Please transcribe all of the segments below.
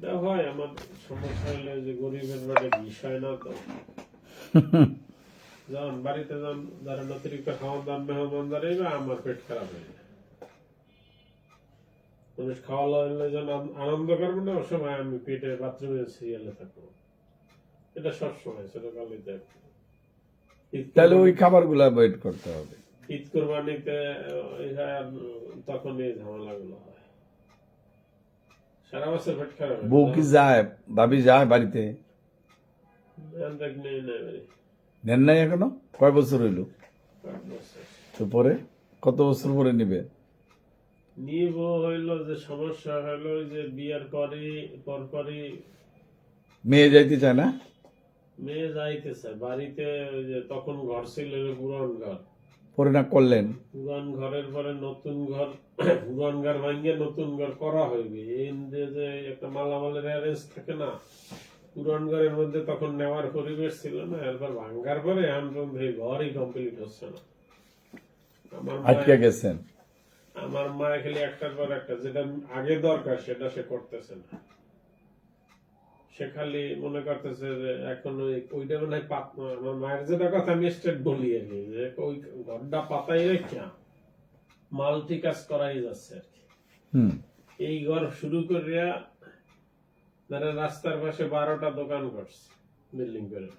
এটা হয় আমার সমস্যা হলে যে গরিবের বাড়ি বিষয় না তো যখন বাড়িতে যান ধরেন অতিরিক্ত খাওয়ার দাম মেহমানদার বা আমার পেট খারাপ হয়ে যায় মানুষ খাওয়া লাগলে যখন আনন্দ করবো না ওই সময় আমি পেটে বাথরুমে সিরিয়ালে থাকবো এটা সবসময় ছোটকালিতে তাহলে ওই খাবারগুলো অ্যাভয়েড করতে হবে। ঈদ কোরবানিতে তখন এই ঝামেলাগুলো হয় সারা বছর পেট খারাপ হয় বউ কি যায়, ভাবি যায় বাড়িতে? নেন নাই এখনো? কয় বছর হইল? তো পরে কত বছর পরে নিবে? নিব হইলো যে সমস্যা হইলো যে বিয়ের পরপরই মেয়ে যাইতে চায় না? মেয়ে যাইতেছে বাড়িতে ওই যে তখন ঘর ছিল পুরান ঘর পরে না করলেন? পুরান ঘরের পরে নতুন ঘর পুরান ঘর ভাঙিয়ে নতুন ঘর করা হইবে এই যে একটা মালামালের অ্যারেঞ্জ থাকে না পুরান ঘরের মধ্যে তখন নেওয়ার পরিবেশ ছিল না এরপর ভাঙ্গার পরে এখন এই ঘরই কমপ্লিট হচ্ছে না আটকে গেছেন? আমার মা খালি একটার পর একটা যেটা আগে দরকার সেটা সে করতেছে না সে খালি মনে করতেছে যে এখন ওইটা মনে হয় আমার মায়ের যেটা কথা আমি স্টেট বলি আর কি যে ওই ঘরটা পাতাই রেখা মাল্টি কাজ করাই যাচ্ছে আর কি এই ঘর শুরু করিয়া রাস্তার পাশে 12টা দোকান করছে বিল্ডিং করে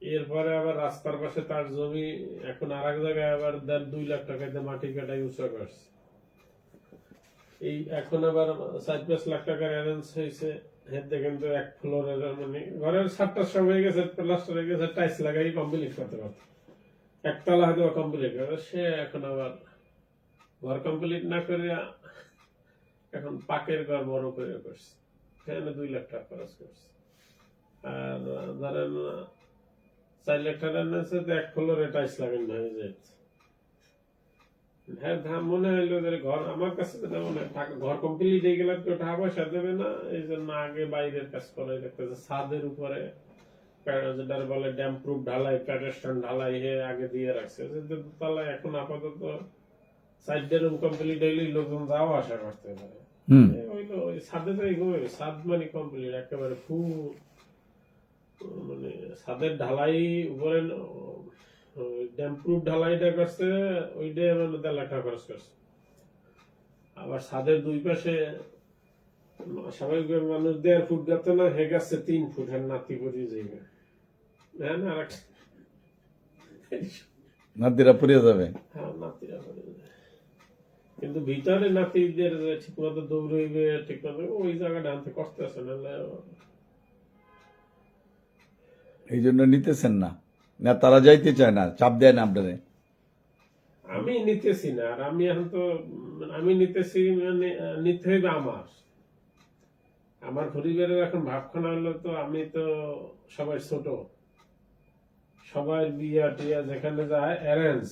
এরপরে আবার রাস্তার পাশে তার জমি এখন আর এক জায়গায় আবার 2 লাখ টাকাতে মাটি কাটাই উঁচু করছে এই এখন আবার 4-5 লাখ টাকার অ্যারেঞ্জ হয়েছে দেখেন তো এক ফ্লোরের মানে ঘরের 7টা সব হয়ে গেছে প্লাস্টার হয়ে গেছে টাইলস লাগাই কমপ্লিট করতে পারত একতলা হয়তো কমপ্লিট করে সে এখন আবার ঘর কমপ্লিট না করিয়া এখন পাকের ঘর বড় করে করছে সেখানে 2 লাখ টাকা খরচ করছে আর ধরেন 4 লাখ টাকা নিয়েছে তো এক ফ্লোরে টাইলস লাগানো হয়ে যাচ্ছে হ্যাঁ মনে হইলো যে ঘর আমার কাছে মনে ঘর কমপ্লিট হয়ে গেলে কেউ টাকা পয়সা দেবে না এই জন্য আগে বাইরের কাজ করে দেখতেছে ছাদের উপরে যেটা বলে ড্যাম প্রুফ ঢালাই প্যাটেস্টন ঢালাই আগে দিয়ে রাখছে দোতলায় এখন আপাতত সাইড রুম কমপ্লিট হইলে লোকজন যাওয়া আসা করতে পারে হইলো ওই ছাদে যাই ছাদ মানে কমপ্লিট একেবারে ফুল মানে ছাদের ঢালাই উপরে ড্যাম প্রুফ ঢালাইটা করছে ওইটা মানে 1.5 লাখ টাকা খরচ করছে আবার ছাদের দুই পাশে স্বাভাবিক মানুষ 1.5 ফুট গাতে না হে গাছে 3 ফুট আর নাতি পরি যাইবে হ্যাঁ না নাতিরা পড়ে যাবে হ্যাঁ নাতিরা পড়ে যাবে কিন্তু ভিতরে নাতিদের ঠিক মতো দৌড়ইবে ঠিক মতো ওই জায়গাটা আনতে কষ্ট আছে নাহলে এই জন্য নিতেছেন না? না তারা যাইতে চায় না, চাপ দেয় না আপনারে? আমি নিতেছি না আর আমি এখন তো আমি নিতেছি মানে নিতে হইবে আমার পরিবারের এখন ভাবখানা হলো তো আমি তো সবাই ছোট সবাই বিয়া টিয়া যেখানে যায় অ্যারেঞ্জ